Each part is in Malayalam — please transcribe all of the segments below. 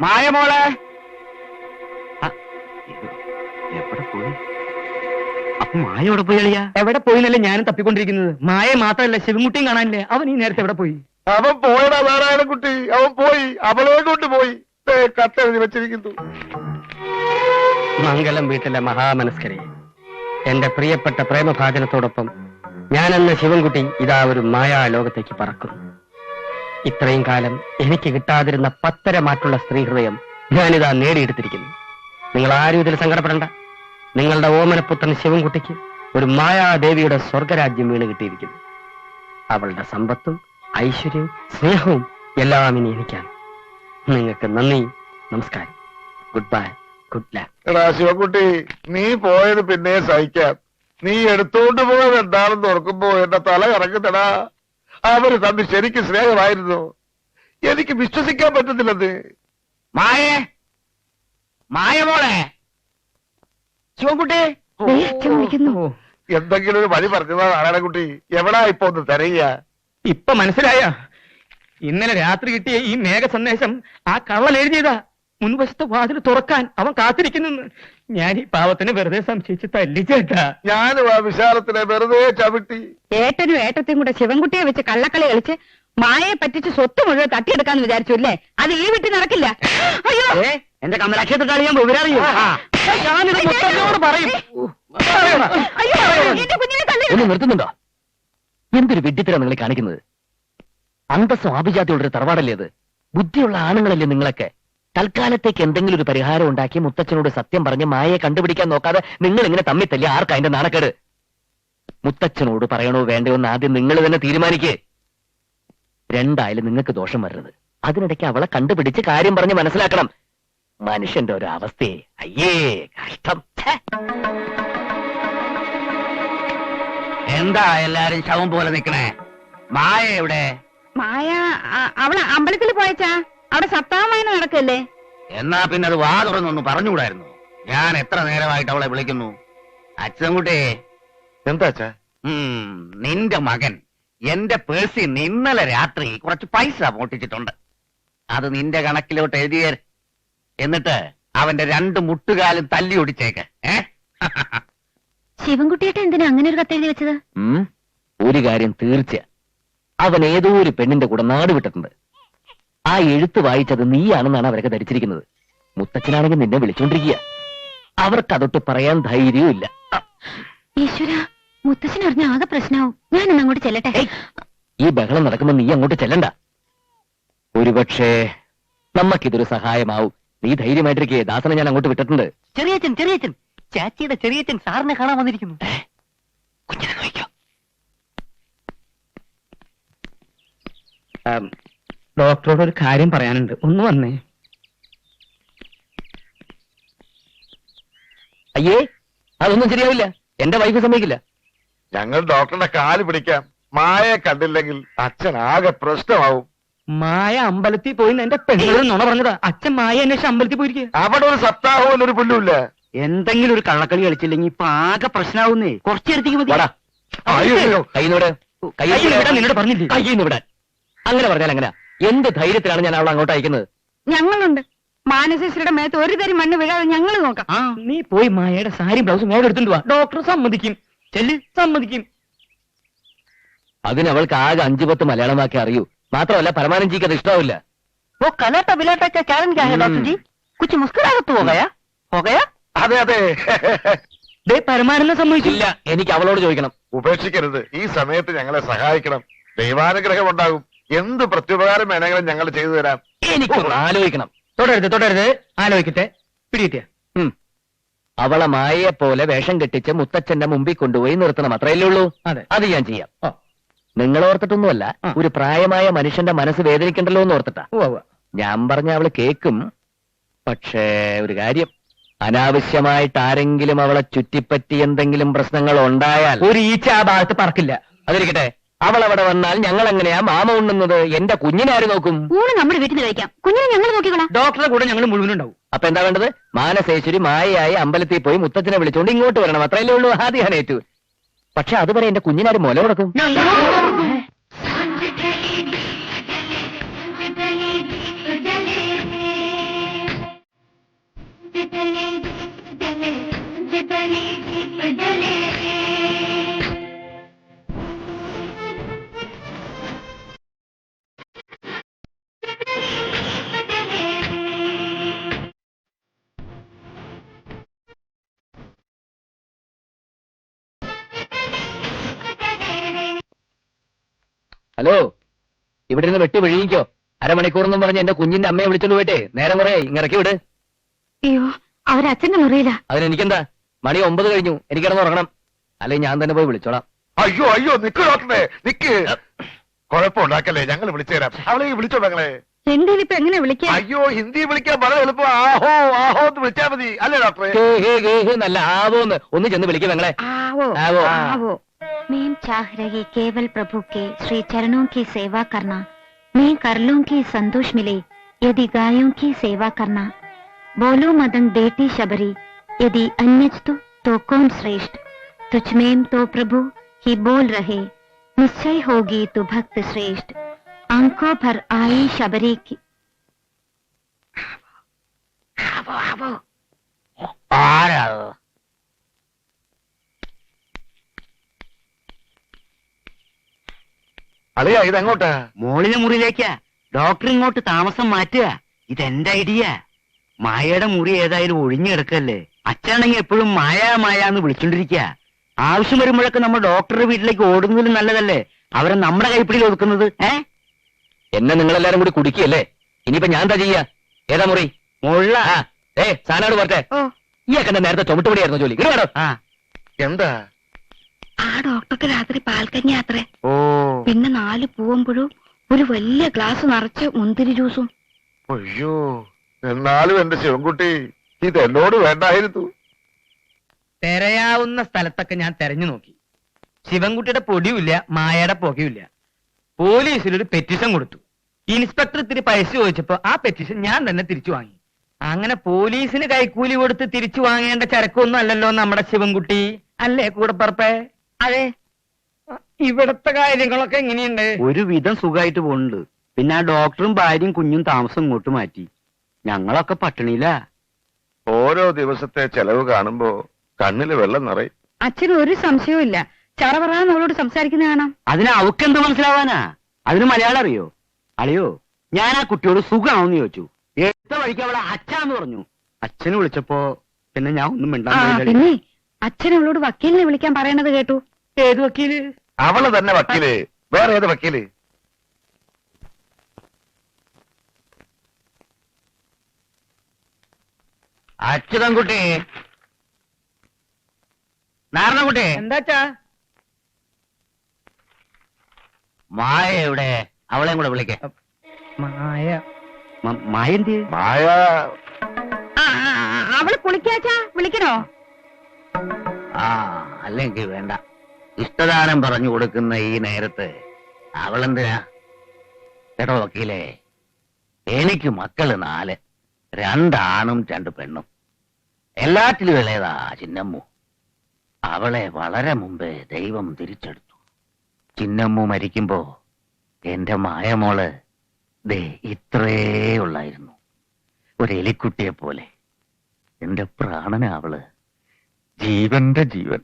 മായമോളെ എവിടെ പോയി? അപ്പൊ മായ എവിടെ പോയി അളിയാ? എവിടെ പോയിന്നല്ലേ ഞാനും തപ്പിക്കൊണ്ടിരിക്കുന്നത്. മായ മാത്രമല്ല ശിവൻകുട്ടിയും കാണാനില്ലേ. അവൻ ഈ നേരത്തെ എവിടെ പോയി? അവൻ പോയടാ നാരായണൻകുട്ടി, അവൻ പോയി, അവളെ കൊണ്ടുപോയി. കത്തെഴുതി വെച്ചിരിക്കുന്നു. മംഗലം വീട്ടിലെ മഹാമനസ്കരെ, എന്റെ പ്രിയപ്പെട്ട പ്രേമഭാജനത്തോടൊപ്പം ഞാനെന്ന ശിവൻകുട്ടി ഇതാ ഒരു മായാലോകത്തേക്ക് പറക്കുന്നു. ഇത്രയും കാലം എനിക്ക് കിട്ടാതിരുന്ന 10 മാറ്റുള്ള സ്ത്രീ ഹൃദയം ഞാനിതാ നേടിയെടുത്തിരിക്കുന്നു. നിങ്ങൾ ആരും ഇതിൽ സങ്കടപ്പെടണ്ട. നിങ്ങളുടെ ഓമനപുത്രൻ ശിവൻകുട്ടിക്ക് ഒരു മായാദേവിയുടെ സ്വർഗരാജ്യം വീണ് കിട്ടിയിരിക്കുന്നു. അവളുടെ സമ്പത്തും ഐശ്വര്യവും സ്നേഹവും എല്ലാം ഇനി എനിക്കാണ്. നിങ്ങൾക്ക് നന്ദി, നമസ്കാരം, ഗുഡ് ബൈ, ഗുഡ് ലക്ക്. എടാ ശിവൻകുട്ടി, നീ പോയത് പിന്നെ സഹിക്കാം. നീ എടുത്തോണ്ട് പോയത് എന്താണെന്ന് ഓർക്കുമ്പോ എന്റെ തല കറങ്ങുന്നടാ. അവര് തമ്മിൽ ശരിക്കും സ്നേഹമായിരുന്നു. എനിക്ക് വിശ്വസിക്കാൻ പറ്റുന്നില്ലത്. മായേ, മായമോളെ, ശിവൻകുട്ടി. എന്തെങ്കിലും ഒരു വഴി പറഞ്ഞതാ നാരായണൻകുട്ടി. എവിടാ ഇപ്പൊ ഒന്ന് തിരയുക? ഇപ്പൊ മനസ്സിലായ? ഇന്നലെ രാത്രി കിട്ടിയ ഈ മേഘ സന്ദേശം ആ കള്ളൻ എഴുതിയതാ. മുൻവശത്തെ വാതിൽ തുറക്കാൻ അവൻ കാത്തിരിക്കുന്നു. ഞാൻ ഈ പാവത്തിന് വെറുതെ സംശയിച്ച് തല്ലിച്ചേട്ടാ. ഞാനും ആ വിശാലത്തിനെ വെറുതെ ചവിട്ടി. ഏട്ടനും ഏട്ടത്തെയും കൂടെ ശിവൻകുട്ടിയെ വെച്ച് കള്ളക്കളി കളിച്ച് മായയെ പറ്റിച്ച് സ്വത്ത് മുഴുവൻ തട്ടിയെടുക്കാന്ന് വിചാരിച്ചു അല്ലേ? അത് ഈ വീട്ടിൽ നടക്കില്ല. അയ്യോ, എന്റെ കമലാക്ഷേത്ര കളിയാൻ വിവരറിയോ? ഞാനിത് മുത്തച്ഛനോട് പറയും. അയ്യോ, എന്റെ കുഞ്ഞിനെ തല്ലി. ഒന്ന് നിർത്തുന്നുണ്ടോ? എന്തൊരു വിഡ്ഢിത്തരം നിങ്ങൾ കാണിക്കുന്നത്? അന്തസ്സും ആഭിജാതിയുള്ളൊരു തറവാടല്ലേ അത്? ബുദ്ധിയുള്ള ആണുങ്ങളല്ലേ നിങ്ങളൊക്കെ? തൽക്കാലത്തേക്ക് എന്തെങ്കിലും ഒരു പരിഹാരം ഉണ്ടാക്കി മുത്തച്ഛനോട് സത്യം പറഞ്ഞ് മായയെ കണ്ടുപിടിക്കാൻ നോക്കാതെ നിങ്ങൾ ഇങ്ങനെ തമ്മിത്തല്ലേ ആർക്കാ അതിന്റെ നാണക്കേട്? മുത്തച്ഛനോട് പറയണോ വേണ്ടയോ എന്ന് ആദ്യം നിങ്ങൾ തന്നെ തീരുമാനിക്കേ. രണ്ടായാലും നിങ്ങൾക്ക് ദോഷം വരരുത്. അതിനിടയ്ക്ക് അവളെ കണ്ടുപിടിച്ച് കാര്യം പറഞ്ഞ് മനസ്സിലാക്കണം. മനുഷ്യന്റെ ഒരു അവസ്ഥയെ അയ്യേ കഷ്ടം. എന്താ എല്ലാരും ശവം പോലെ നിക്കണേ? മായ എവിടെ? മായ അവള് അമ്പലത്തിൽ പോയച്ചാ. അവിടെ സപ്താഹമായി നടക്കല്ലേ? എന്നാ പിന്നെ അത് വാ തുറന്നൊന്ന് പറഞ്ഞുകൂടായിരുന്നു? ഞാൻ എത്ര നേരമായിട്ട് അവളെ വിളിക്കുന്നു. അച്ഛൻകുട്ടി, എന്താ അച്ഛാ? നിന്റെ മകൻ എന്റെ പേഴ്സിൽ ഇന്നലെ രാത്രി കുറച്ച് പൈസ മോട്ടിച്ചിട്ടുണ്ട്. അത് നിന്റെ കണക്കിലോട്ട് എഴുതിയേ. എന്നിട്ട് അവന്റെ 2 മുട്ടുകാലും തല്ലി ഒടിച്ചേക്ക്. ശിവൻകുട്ടിയേട്ട എന്തിനാ അങ്ങനെ ഒരു കത്തെഴുതി വെച്ചത്? ഒരു കാര്യം തീർച്ച, അവൻ ഏതോ ഒരു പെണ്ണിന്റെ കൂടെ നാട് വിട്ടിട്ടുണ്ട്. ആ എഴുത്ത് വായിച്ചത് നീയാണെന്നാണ് അവരൊക്കെ ധരിച്ചിരിക്കുന്നത്. മുത്തച്ഛനാണെങ്കിൽ നിന്നെ വിളിച്ചോണ്ടിരിക്കുക. അവർക്ക് അതൊട്ട് പറയാൻ ധൈര്യവും ഇല്ല. ഈശ്വര, മുത്തച്ഛൻ അറിഞ്ഞ ആകെ പ്രശ്നമാവും. ഞാനൊന്ന് അങ്ങോട്ട് ചെല്ലട്ടെ. ഈ ബഹളം നടക്കുമ്പോ നീ അങ്ങോട്ട് ചെല്ലണ്ട. ഒരുപക്ഷേ നമ്മക്കിതൊരു സഹായമാവും. നീ ധൈര്യമായിട്ടിരിക്കേ. ദാസനെ ഞാൻ അങ്ങോട്ട് വിട്ടിട്ടുണ്ട്. ചെറിയച്ഛൻ, ചെറിയച്ഛൻ, ചാച്ചിയുടെ ചെറിയച്ഛൻ സാറിനെ കാണാൻ വന്നിരിക്കുന്നു. കുഞ്ഞിനെ നോക്കിക്കോ. ഡോക്ടറോട് ഒരു കാര്യം പറയാനുണ്ട്, ഒന്ന് വന്നേ. അയ്യേ, അതൊന്നും ശരിയാവില്ല. എന്റെ വൈഫ് സമ്മതിക്കില്ല. ഞങ്ങൾ ഡോക്ടറുടെ കാല് പിടിക്കാം. മായയെ കണ്ടില്ലെങ്കിൽ അച്ഛൻ ആകെ പ്രശ്നമാവും. മായ അമ്പലത്തിൽ പോയി എന്റെ പെണ്ണുകൾ നുണ പറഞ്ഞതാ. അച്ഛൻ മായ അന്വേഷിച്ച് അമ്പലത്തിൽ പോയിരിക്കുക. അവിടെ ഒരു സപ്താഹവും ഒരു പുല്ലുമില്ല. എന്തെങ്കിലും ഒരു കള്ളക്കളി കളിച്ചില്ലെങ്കിൽ ഇപ്പൊ ആകെ പ്രശ്നമാവുന്നേ. കുറച്ചേരത്തേക്ക് മതി. നിന്നോട് പറഞ്ഞില്ലേ കയ്യിന്ന് വിടാൻ? അങ്ങനെ പറഞ്ഞാൽ അങ്ങനെ എന്ത് ധൈര്യത്തിലാണ് ഞാൻ അവളെ അങ്ങോട്ട് അയക്കുന്നത്? ഞങ്ങളുണ്ട്. മാനസേശ്വരിയുടെ മേത്ത് ഒരു തരി മണ്ണ് വീഴാതെ ഞങ്ങൾ നോക്കാം. നീ പോയി മായയുടെ സാരി ബ്ലൗസും വേഗം എടുത്തുകൊണ്ട് വാ. ഡോക്ടർ സമ്മതിക്കും. ചെല്ല്, സമ്മതിക്കും. അതിനവൾക്ക് ആകെ 5-10 മലയാളമാക്കി അറിയൂ. മാത്രമല്ല പരമാനന്ദിക്ക് അത് ഇഷ്ടാവില്ല. ഓ കലാട്ട ബിലാട്ട കാരണം ക്യാ ഹൈ ഡോക്ടർ ജി? കുछ മുസ്കുരാകത്ത് ഹോ ഗയാ? അതെ അതെ. പരമാനന്ദം സമ്മതിച്ചില്ല. എനിക്ക് അവളോട് ചോദിക്കണം. ഉപേക്ഷിക്കരുത്. ഈ സമയത്ത് ഞങ്ങളെ സഹായിക്കണം. ദൈവാനുഗ്രഹം ഉണ്ടാകും. എന്ത് പ്രത്യുപകാരം വേണമെങ്കിലും ഞങ്ങൾ ചെയ്തു തരാം. എനിക്കൊന്ന് ആലോചിക്കണം. തുടരുത്, ആലോചിക്കട്ടെ. പിടികിട്ടിയ അവളെ മായയെ പോലെ വേഷം കെട്ടിച്ച് മുത്തച്ഛന്റെ മുമ്പിൽ കൊണ്ടുപോയി നിർത്തണം. അത്രയല്ലേ ഉള്ളൂ. അത് ഞാൻ ചെയ്യാം. നിങ്ങൾ ഓർത്തിട്ടൊന്നുമല്ല, ഒരു പ്രായമായ മനുഷ്യന്റെ മനസ്സ് വേദനിക്കണ്ടല്ലോ എന്ന് ഓർത്തിട്ടാ. ഞാൻ പറഞ്ഞ അവള് കേക്കും. പക്ഷേ ഒരു കാര്യം, അനാവശ്യമായിട്ട് ആരെങ്കിലും അവളെ ചുറ്റിപ്പറ്റി എന്തെങ്കിലും പ്രശ്നങ്ങൾ ഉണ്ടായാൽ ഒരു ഈച്ച ആ ഭാഗത്ത് പറക്കില്ല. അതിരിക്കട്ടെ, അവൾ അവിടെ വന്നാൽ ഞങ്ങൾ എങ്ങനെയാ മാമ ഉണ്ണുന്നത്? എന്റെ കുഞ്ഞിനാര് നോക്കും? ഊണ് നമ്മുടെ വീട്ടിൽ കഴിക്കാം. കുഞ്ഞിനെ ഞങ്ങൾ നോക്കിക്കോളാം. ഡോക്ടറെ കൂടെ ഞങ്ങൾ മുഴുവനുണ്ടാവും. അപ്പൊ എന്താ വേണ്ടത്? മാനസേശ്വരി മായയായി അമ്പലത്തിൽ പോയി മുത്തച്ഛനെ വിളിച്ചോണ്ട് ഇങ്ങോട്ട് വരണം. അത്രയല്ലേ ഉള്ളൂ. ആദ്യം ഞാൻ ഏറ്റു. പക്ഷെ അതുവരെ എന്റെ കുഞ്ഞിനാര് മുല കൊടുക്കും? ഹലോ, ഇവിടെ നിന്ന് വെട്ടി വിഴിയിക്കോ. അരമണിക്കൂറെന്നും പറഞ്ഞ് എന്റെ കുഞ്ഞിന്റെ അമ്മയെ വിളിച്ചോണ്ട് പോയിട്ടേ നേരം കുറേ ഇറക്കി വിട്. അയ്യോ, അവരച്ഛന്റെ മുറിയില്ല. അതിനെനിക്കെന്താ, മണി 9 കഴിഞ്ഞു, എനിക്ക് കിടന്ന് ഉറങ്ങണം. അല്ലെങ്കിൽ ഞാൻ തന്നെ പോയി വിളിച്ചോളാം. അയ്യോ അയ്യോ, നിക്ക് ഡോക്ടറെ, നിക്ക്. കുഴപ്പമുണ്ടാക്കല്ലേ, ഞങ്ങൾ വിളിച്ചുതരാം. അവളെ വിളിച്ചോ ഞങ്ങളെ. ഹിന്ദിയിൽ ഇപ്പൊ എങ്ങനെ വിളിക്കാ? അയ്യോ, ഹിന്ദി വിളിക്കാൻ വളരെ എളുപ്പം. ആഹോ ആഹോ എന്ന് വിളിച്ചാ മതി, അല്ലേ ഡോക്ടറെ? നല്ല ആവോന്ന് ഒന്ന് ചെന്ന് വിളിക്കും ഞങ്ങളെ. आवो आवो। आवो। मैं चाह रही केवल प्रभु के श्री चरणों की सेवा करना। मैं कर लूंगी संतोष मिले यदि गायों की सेवा करना। बोलो मदंग बेटी शबरी यदि अन्यस्तु तो कौन श्रेष्ठ। तुझ में तो प्रभु ही बोल रहे निश्चय होगी तू भक्त श्रेष्ठ। आंखों भर आई शबरी की। आवो आवो। ആരാ? അളിയാ, ഇതെങ്ങോട്ടാ? മോളിലെ മുറിയിലേക്കാ. ഡോക്ടർ ഇങ്ങോട്ട് താമസം മാറ്റുക. ഇതെന്റെ ഐഡിയ. മായയുടെ മുറി ഏതായാലും ഒഴിഞ്ഞു കിടക്കല്ലേ. അച്ഛനാണെങ്കിൽ എപ്പോഴും മായ മായ എന്ന് വിളിച്ചോണ്ടിരിക്കുക. ആവശ്യം വരുമ്പോഴൊക്കെ നമ്മൾ ഡോക്ടറുടെ വീട്ടിലേക്ക് ഓടുന്നതിലും നല്ലതല്ലേ അവരെ നമ്മുടെ കൈപ്പിടിയിൽ ഒതുക്കുന്നത്. എന്നെ നിങ്ങളെല്ലാരും കൂടി കുടിക്കല്ലേ. ഇനിയിപ്പോ ഞാൻ എന്താ ചെയ്യാ? ഏതാ മുറി? മുള്ള. സാനാട് പോരട്ടെ. ഓ, ഈ ഒക്കെ നേരത്തെ ചുമട്ടുപടിയായിരുന്നു ജോലി. ഇങ്ങനെ വേണോ? എന്താ? ആ ഡോക്ടർക്ക് രാത്രി പാൽക്കഞ്ഞി അത്രേ. ഓ, പിന്നെ 4 പൂവമ്പഴും ഒരു വലിയ ഗ്ലാസ് നിറച്ച് മുന്തിരി ജ്യൂസും. അയ്യോ, എന്നാലും എന്റെ ശിവൻകുട്ടി ഇത് എന്നോട് വേണ്ടായിരുന്നു. തെരയാവുന്ന സ്ഥലത്തൊക്കെ ഞാൻ തെരഞ്ഞു നോക്കി. ശിവൻകുട്ടിയുടെ പൊടിയുമില്ല, മായയുടെ പുകയുമില്ല. പോലീസിലൊരു പെറ്റീഷൻ കൊടുത്തു. ഇൻസ്പെക്ടർ ഇത്തിരി പൈസ ചോദിച്ചപ്പോ ആ പെറ്റീഷൻ ഞാൻ തന്നെ തിരിച്ചു വാങ്ങി. അങ്ങനെ പോലീസിന് കൈക്കൂലി കൊടുത്ത് തിരിച്ചു വാങ്ങേണ്ട ചരക്കൊന്നും അല്ലല്ലോ നമ്മുടെ ശിവൻകുട്ടി. അല്ലേ കൂടപ്പറപ്പേ? അതെ. ഇവിടത്തെ കാര്യങ്ങളൊക്കെ എങ്ങനെയുണ്ട്? ഒരുവിധം സുഖമായിട്ട് പോകുന്നുണ്ട്. പിന്നെ ആ ഡോക്ടറും ഭാര്യയും കുഞ്ഞും താമസം ഇങ്ങോട്ട് മാറ്റി. ഞങ്ങളൊക്കെ പട്ടിണിയിലാ. ഓരോ ദിവസത്തെ ചെലവ് കാണുമ്പോ കണ്ണില് വെള്ളം നിറയും. അച്ഛന് ഒരു സംശയവും ഇല്ല. ചറപറാന്ന് അവളോട് സംസാരിക്കുന്ന കാണാം. അതിന് അവക്കെന്ത് മനസ്സിലാവാനാ? അതിന് മലയാളം അറിയോ? അളിയോ, ഞാൻ ആ കുട്ടിയോട് സുഖമാണെന്ന് ചോദിച്ചു. എടുത്ത വഴിക്ക് അവളെ അച്ഛാന്ന് പറഞ്ഞു. അച്ഛന് വിളിച്ചപ്പോ പിന്നെ ഞാൻ ഒന്നും ആ മിണ്ടാൻ. പിന്നെ അച്ഛൻ അവളോട് വക്കീലിനെ വിളിക്കാൻ പറയണത് കേട്ടു. ഏത് വക്കീല്? അവള് തന്നെ വക്കീല്, വേറെ ഏത് വക്കീല്? അച്യുതൻകുട്ടി, നാരണൻകുട്ടി, എന്താച്ചാ? മായ എവിടെ? അവളെയും കൂടെ വിളിക്ക. മായ മായ എന്ത്? മായ അവള് കുളിക്കാച്ചാ വിളിക്കണോ? ആ, അല്ലെങ്കിൽ വേണ്ട. ഇഷ്ടദാനം പറഞ്ഞു കൊടുക്കുന്ന ഈ നേരത്ത് അവളെന്തിനാ? കേട്ടോ വക്കീലേ, എനിക്ക് മക്കള് 4, 2 ആണും 2 പെണ്ണും. എല്ലാറ്റിലും ഇളയതാ ചിന്നമ്മു. അവളെ വളരെ മുമ്പേ ദൈവം തിരിച്ചെടുത്തു. ചിന്നമ്മു മരിക്കുമ്പോ എന്റെ മായമോള് ദേ ഇത്രേ ഉള്ളായിരുന്നു. ഒരു എലിക്കുട്ടിയെ പോലെ. എന്റെ പ്രാണന അവള്, ജീവന്റെ ജീവൻ.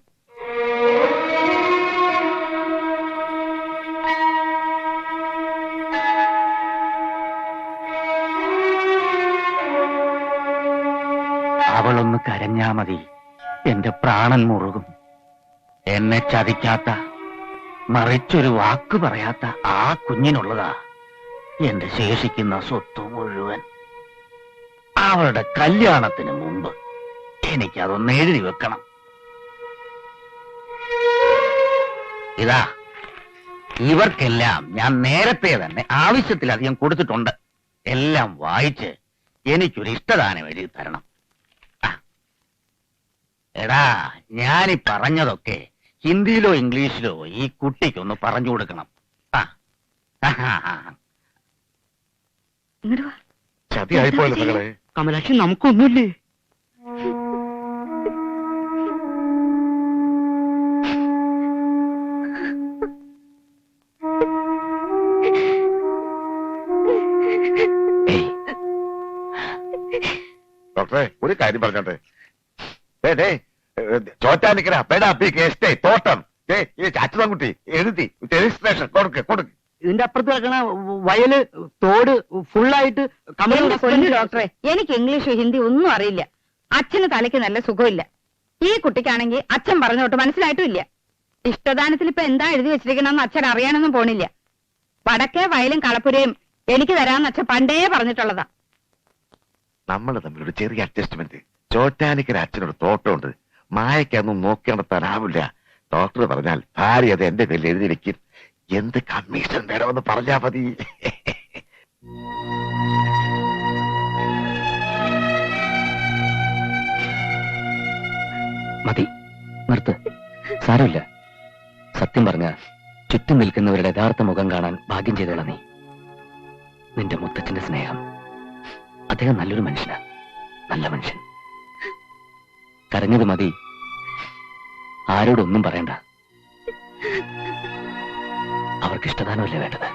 അവളൊന്ന് കരഞ്ഞാ മതി, എന്റെ പ്രാണൻ മുറുകും. എന്നെ ചതിക്കാത്ത, മറിച്ചൊരു വാക്ക് പറയാത്ത ആ കുഞ്ഞിനുള്ളതാ എന്റെ ശേഷിക്കുന്ന സ്വത്ത് മുഴുവൻ. അവളുടെ കല്യാണത്തിന് മുമ്പ് എനിക്കതൊന്ന് എഴുതി വെക്കണം. ഇതാ, ഇവർക്കെല്ലാം ഞാൻ നേരത്തെ തന്നെ ആവശ്യത്തിലധികം കൊടുത്തിട്ടുണ്ട്. എല്ലാം വായിച്ച് എനിക്കൊരു ഇഷ്ടദാനം എഴുതി തരണം. എടാ, ഞാനീ പറഞ്ഞതൊക്കെ ഹിന്ദിയിലോ ഇംഗ്ലീഷിലോ ഈ കുട്ടിക്കൊന്ന് പറഞ്ഞു കൊടുക്കണം. ഇങ്ങട് വാ. ചതിയായിപ്പോയല്ലോ മകളെ. കമലാക്ഷി, നമുക്കൊന്നുമില്ലേ? ഡോക്ടറെ, ഒരു കാര്യം പറഞ്ഞോട്ടെ. ചോറ്റാനിക്കര പേടാപ്പി കേസ്റ്റേ തോട്ടം ഈ അച്യുതൻകുട്ടി എഴുതി രജിസ്ട്രേഷൻ കൊടുക്ക്. ഇതിന്റെ അപ്പുറത്ത് വെക്കണ വയല് തോട് ഫുള്ളായിട്ട് എന്റെ പൊന്നു ഡോക്ടറെ, എനിക്ക് ഇംഗ്ലീഷ് ഹിന്ദി ഒന്നും അറിയില്ല. അച്ഛന് തലയ്ക്ക് നല്ല സുഖമില്ല. ഈ കുട്ടിക്കാണെങ്കിൽ അച്ഛൻ പറഞ്ഞോട്ട് മനസ്സിലായിട്ടുമില്ല. ഇഷ്ടദാനത്തിൽ ഇപ്പൊ എന്താ എഴുതി വെച്ചിരിക്കണമെന്ന് അച്ഛൻ അറിയാനൊന്നും പോണില്ല. വടക്കേ വയലും കളപ്പുരയും എനിക്ക് തരാന്ന് അച്ഛൻ പണ്ടേ പറഞ്ഞിട്ടുള്ളതാ. നമ്മൾ തമ്മിലൊരു ചെറിയ അഡ്ജസ്റ്റ്മെന്റ്. ചോറ്റാനിക്കര അച്ഛനൊരു തോട്ടമുണ്ട്. മായക്കൊന്നും നോക്കി നടത്താനാവില്ല. ഡോക്ടർ പറഞ്ഞാൽ ഭാര്യ അത് എന്റെ പേരിൽ എഴുതി വെക്കും. എന്ത് കമ്മീഷൻ വേണമെന്ന് പറഞ്ഞാ മതി. മതി, നിർത്ത്. സാരമില്ല. സത്യം പറഞ്ഞ ചുറ്റും നിൽക്കുന്നവരുടെ യഥാർത്ഥ മുഖം കാണാൻ ഭാഗ്യം ചെയ്തോളാ നീ. നിന്റെ മുത്തച്ഛന്റെ സ്നേഹം. അദ്ദേഹം നല്ലൊരു മനുഷ്യനാ, നല്ല മനുഷ്യൻ. കരഞ്ഞത് മതി, ആരോടൊന്നും പറയണ്ട. അവർക്ക് ഇഷ്ടദാനമല്ലേ വേണ്ടത്.